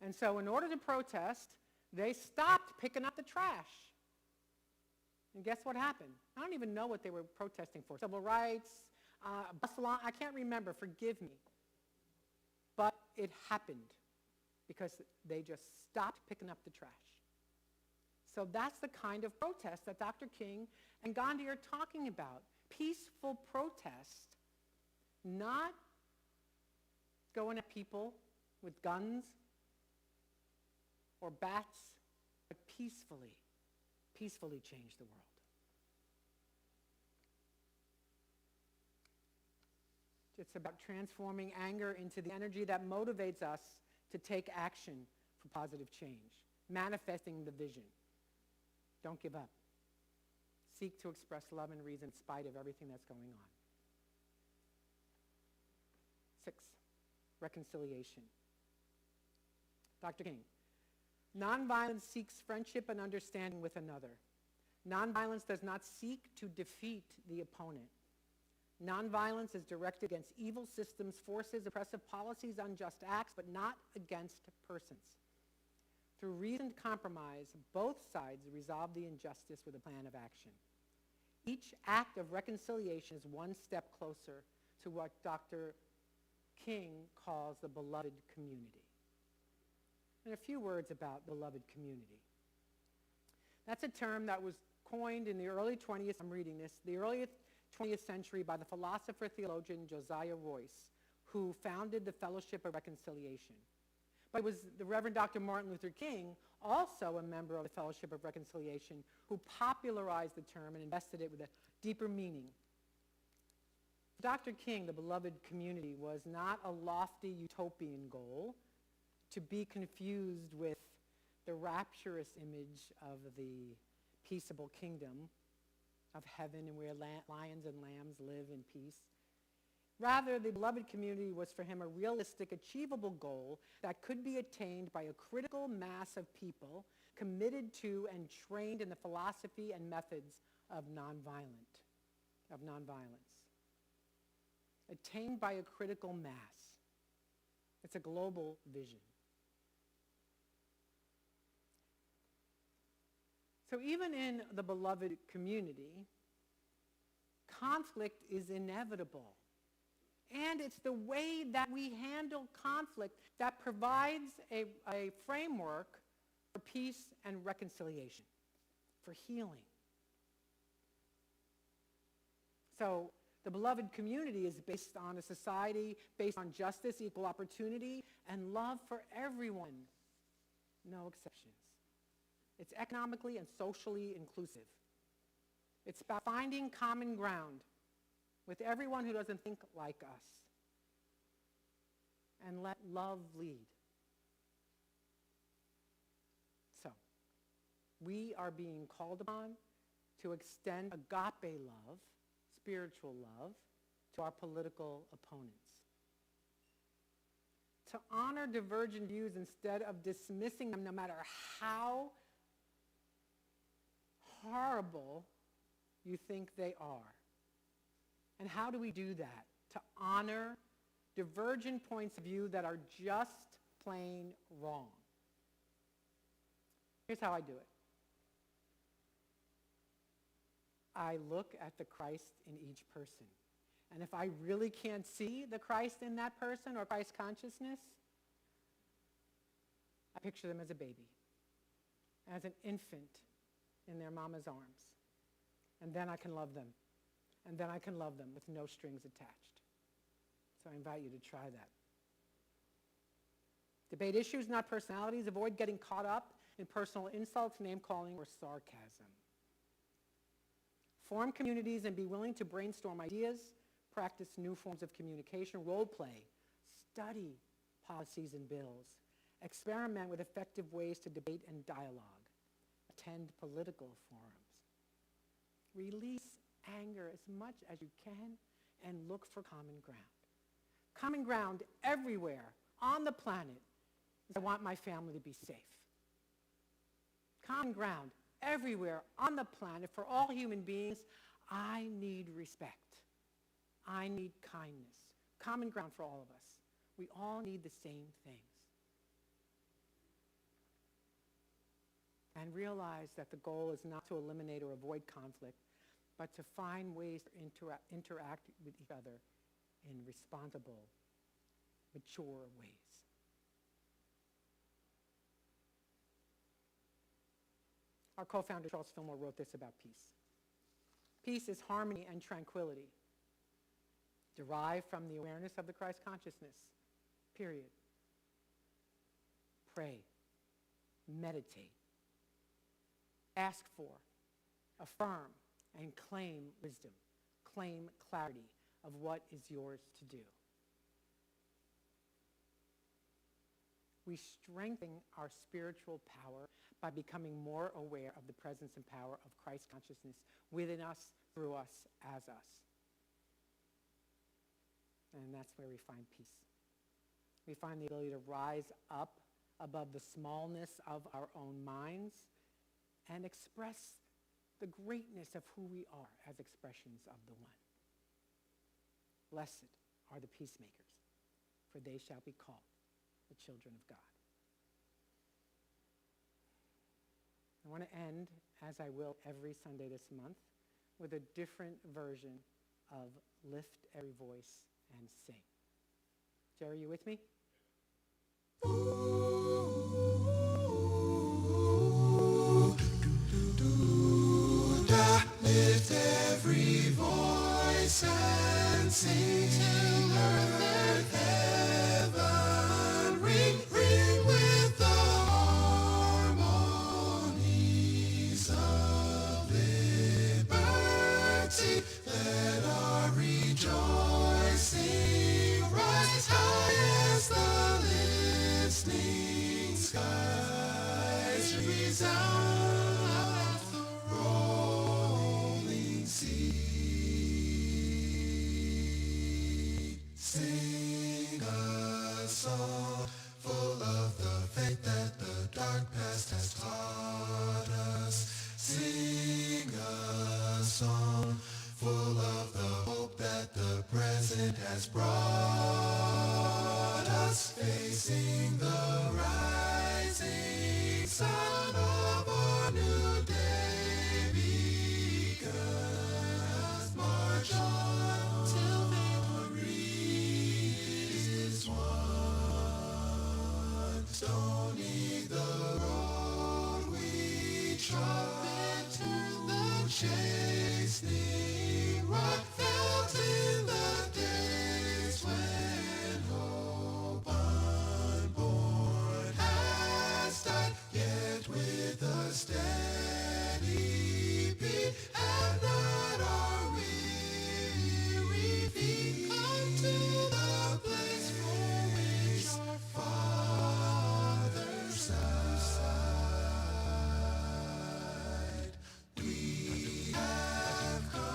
And so in order to protest, they stopped picking up the trash. And guess what happened? I don't even know what they were protesting for. Civil rights, bus line, I can't remember, forgive me. But it happened because they just stopped picking up the trash. So that's the kind of protest that Dr. King and Gandhi are talking about. Peaceful protest, not going at people with guns or bats, but peacefully change the world. It's about transforming anger into the energy that motivates us to take action for positive change, manifesting the vision. Don't give up. Seek to express love and reason in spite of everything that's going on. 6, reconciliation. Dr. King, nonviolence seeks friendship and understanding with another. Nonviolence does not seek to defeat the opponent. Nonviolence is directed against evil systems, forces, oppressive policies, unjust acts, but not against persons. Through reasoned compromise, both sides resolve the injustice with a plan of action. Each act of reconciliation is one step closer to what Dr. King calls the beloved community. And a few words about beloved community. That's a term that was coined in the early 20th, I'm reading this, the early 20th century by the philosopher-theologian Josiah Royce, who founded the Fellowship of Reconciliation. But it was the Reverend Dr. Martin Luther King, also a member of the Fellowship of Reconciliation, who popularized the term and invested it with a deeper meaning. Dr. King, the beloved community, was not a lofty utopian goal to be confused with the rapturous image of the peaceable kingdom of heaven and where lions and lambs live in peace. Rather, the beloved community was for him a realistic, achievable goal that could be attained by a critical mass of people committed to and trained in the philosophy and methods of nonviolence. Attained by a critical mass. It's a global vision. So even in the beloved community, conflict is inevitable. And it's the way that we handle conflict that provides a framework for peace and reconciliation, for healing. So the beloved community is based on a society based on justice, equal opportunity, and love for everyone, no exceptions. It's economically and socially inclusive. It's about finding common ground with everyone who doesn't think like us. And let love lead. So, we are being called upon to extend agape love, spiritual love, to our political opponents. To honor divergent views instead of dismissing them no matter how horrible you think they are. And how do we do that? To honor divergent points of view that are just plain wrong. Here's how I do it. I look at the Christ in each person. And if I really can't see the Christ in that person or Christ consciousness, I picture them as a baby, as an infant in their mama's arms. And then I can love them. And then I can love them with no strings attached. So I invite you to try that. Debate issues, not personalities. Avoid getting caught up in personal insults, name-calling, or sarcasm. Form communities and be willing to brainstorm ideas, practice new forms of communication, role play, study policies and bills, experiment with effective ways to debate and dialogue, attend political forums. Release anger as much as you can and look for common ground. Common ground everywhere on the planet is I want my family to be safe. Common ground everywhere on the planet, for all human beings, I need respect. I need kindness. Common ground for all of us. We all need the same things. And realize that the goal is not to eliminate or avoid conflict, but to find ways to interact with each other in responsible, mature ways. Our co-founder, Charles Fillmore, wrote this about peace. Peace is harmony and tranquility, derived from the awareness of the Christ consciousness, period. Pray, meditate, ask for, affirm, and claim wisdom, claim clarity of what is yours to do. We strengthen our spiritual power by becoming more aware of the presence and power of Christ consciousness within us, through us, as us. And that's where we find peace. We find the ability to rise up above the smallness of our own minds and express the greatness of who we are as expressions of the one. Blessed are the peacemakers, for they shall be called the children of God. I want to end, as I will every Sunday this month, with a different version of Lift Every Voice and Sing. Jerry, you with me? Lift every voice and sing till earth and heaven ring, ring with the harmonies of liberty. Let our rejoicing rise high as the listening skies resound the rolling sea. Sing a song full of the faith that the dark past has taught us. Sing a song full of the hope that the present has brought us. Facing the rising sun of our new day begun. March on till victory is won. Stony the road we trod, turn the chastening rod, felt in the days when hope unborn has died, yet with a steady beat and not our weary feet come to the place for which our fathers sighed. We have come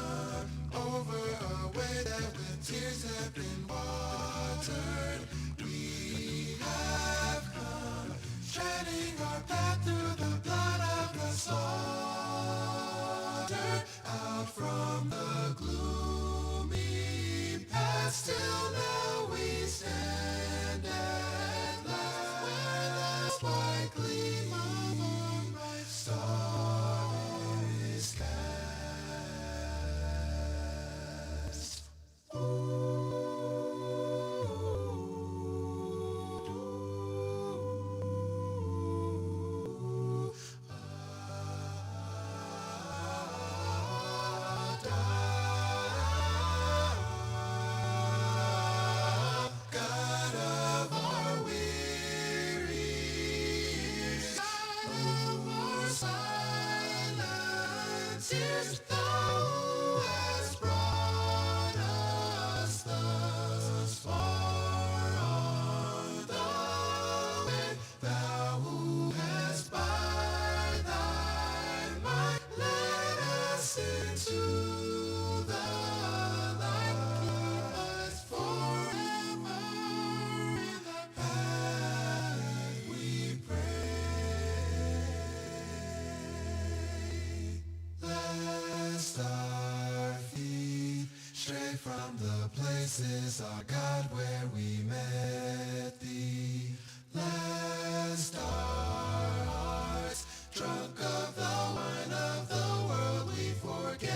from the places, our God, where we met thee. Lest our hearts, drunk of the wine of the world, we forget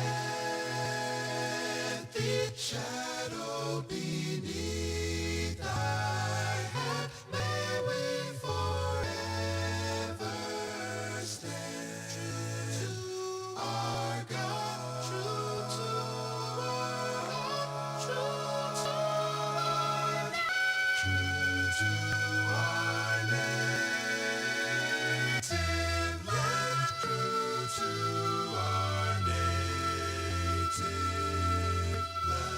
thee. Shadow beneath thy hand, may we forever stand. True to our God, true to our God, true to our true to our native land, true to our native land.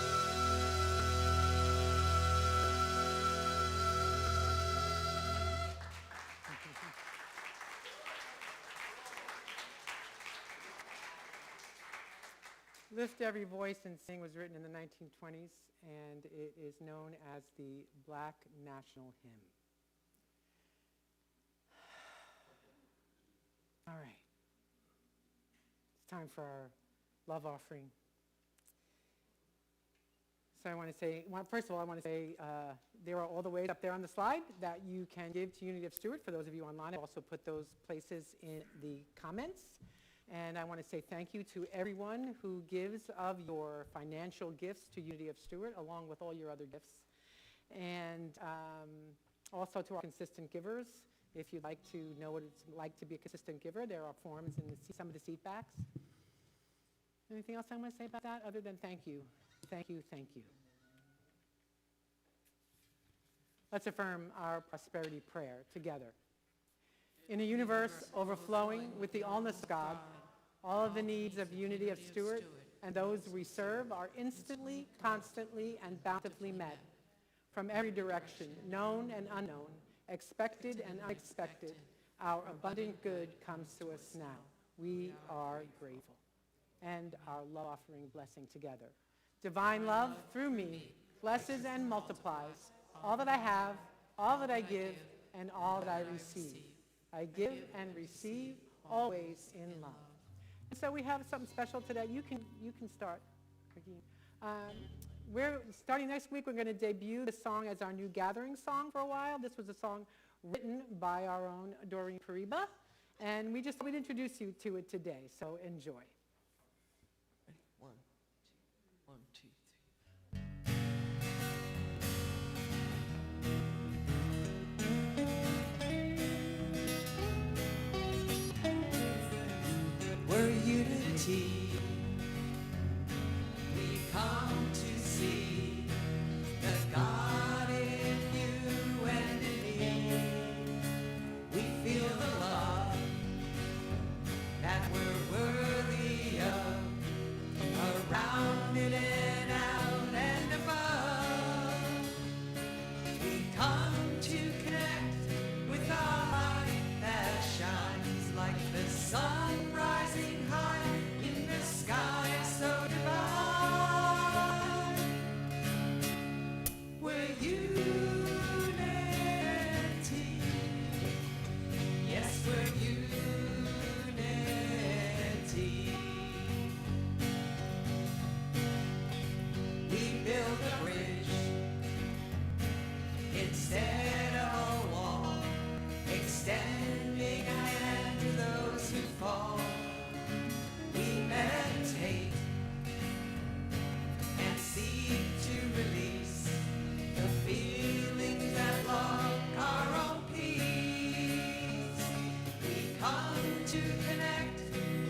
Lift Every Voice and Sing was written in the 1920s, and it is known as the Black National Hymn. All right. It's time for our love offering. So I want to say, first of all, I want to say there are all the ways up there on the slide that you can give to Unity of Stewart. For those of you online, I've also put those places in the comments. And I want to say thank you to everyone who gives of your financial gifts to Unity of Stewart, along with all your other gifts. And also to our consistent givers. If you'd like to know what it's like to be a consistent giver, there are forms in some of the seat backs. Anything else I want to say about that other than thank you? Thank you, thank you. Let's affirm our prosperity prayer together. In a universe overflowing with the allness of God, all of the needs of Unity of Stewart and those we serve are instantly, constantly, and bountifully met. From every direction, known and unknown, expected and unexpected, our abundant good comes to us now. We are grateful. And our love offering blessing together. Divine love through me blesses and multiplies all that I have, all that I give, and all that I receive. I give and receive always in love. And so we have something special today. You can start. We're starting next week. We're going to debut this song as our new gathering song for a while. This was a song written by our own Doreen Pariba, and we'd introduce you to it today. So enjoy. Ready? One, two, We're unity. We come to see the God in you and in me. We feel the love that we're worthy of, around it and out and above. We come to connect with our light that shines like the sun rising high in the sky so divine. We're unity. Yes, we're unity. We build a bridge instead of a wall, extending a hand to those who fall. We meditate and seek to release the feelings that block our own peace. We come to connect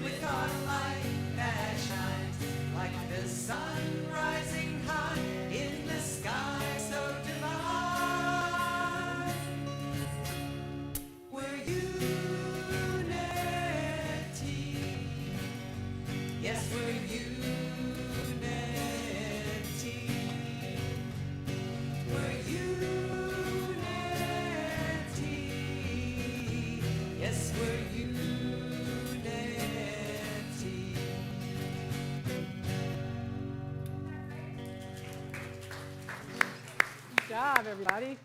with our light that shines like the sun rising high in the sky so divine. We're unity. Yes, we're unity. We're unity. Yes, we're unity. Good job, everybody.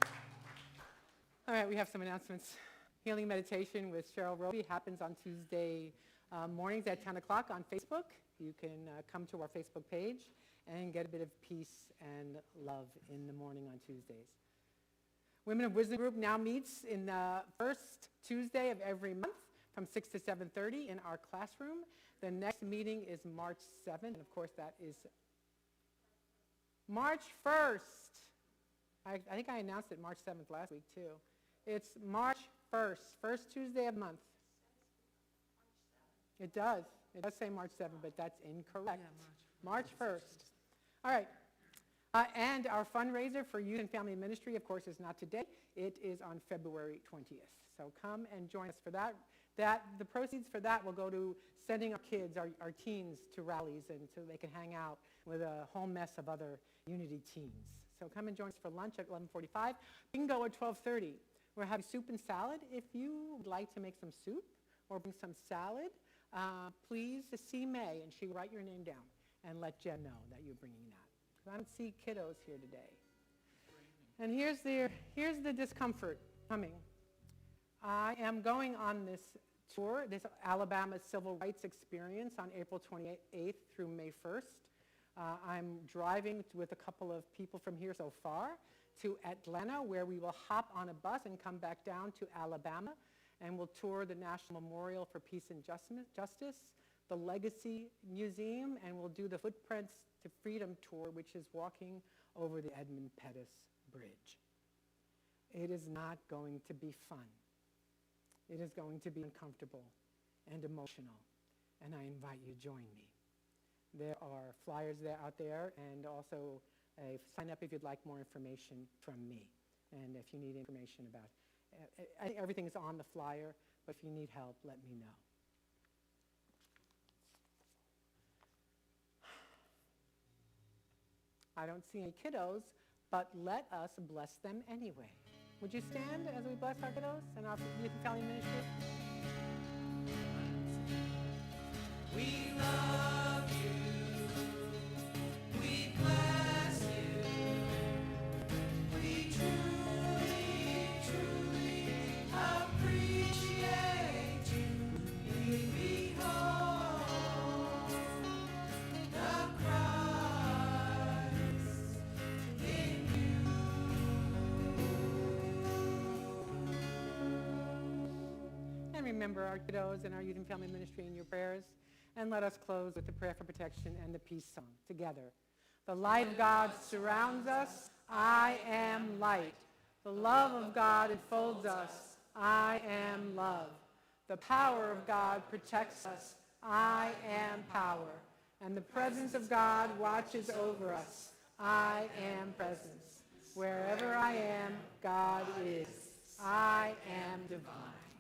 All right, we have some announcements. Healing Meditation with Cheryl Roby happens on Tuesday mornings at 10 o'clock on Facebook. You can come to our Facebook page. and get a bit of peace and love in the morning on Tuesdays. Women of Wisdom Group now meets in the first Tuesday of every month from 6 to 7:30 in our classroom. The next meeting is March 7th, and of course that is March 1st. I think I announced it March 7th last week too. It's March 1st, first Tuesday of the month. It does. It does say March 7th, but that's incorrect. Yeah, March 1st. All right. And our fundraiser for Youth and Family Ministry, of course, is not today. It is on February 20th. So come and join us for that. The proceeds for that will go to sending our kids, our teens, to rallies and so they can hang out with a whole mess of other Unity teens. So come and join us for lunch at 11:45. We can go at 12:30. We're having soup and salad. If you would like to make some soup or bring some salad, please see May, and she will write your name down and let Jen know that you're bringing that. I don't see kiddos here today. And here's the discomfort coming. I am going on this tour, this Alabama Civil Rights Experience on April 28th through May 1st. I'm driving with a couple of people from here so far to Atlanta, where we will hop on a bus and come back down to Alabama, and we'll tour the National Memorial for Peace and Justice, the Legacy Museum, and we'll do the Footprints to Freedom tour, which is walking over the Edmund Pettus Bridge. It is not going to be fun. It is going to be uncomfortable and emotional, and I invite you to join me. There are flyers out there, and also sign up if you'd like more information from me. And if you need information about I think everything is on the flyer, but if you need help, let me know. I don't see any kiddos, but let us bless them anyway. Would you stand as we bless our kiddos and our youth and family ministry? We love you. We bless you. We truly, truly appreciate you. We behold the Christ in you. And remember our kiddos and our youth and family ministry in your prayers. And let us close with the prayer for protection and the peace song together. The light of God surrounds us. I am light. The love of God enfolds us. I am love. The power of God protects us. I am power. And the presence of God watches over us. I am presence. Wherever I am, God is. I am divine.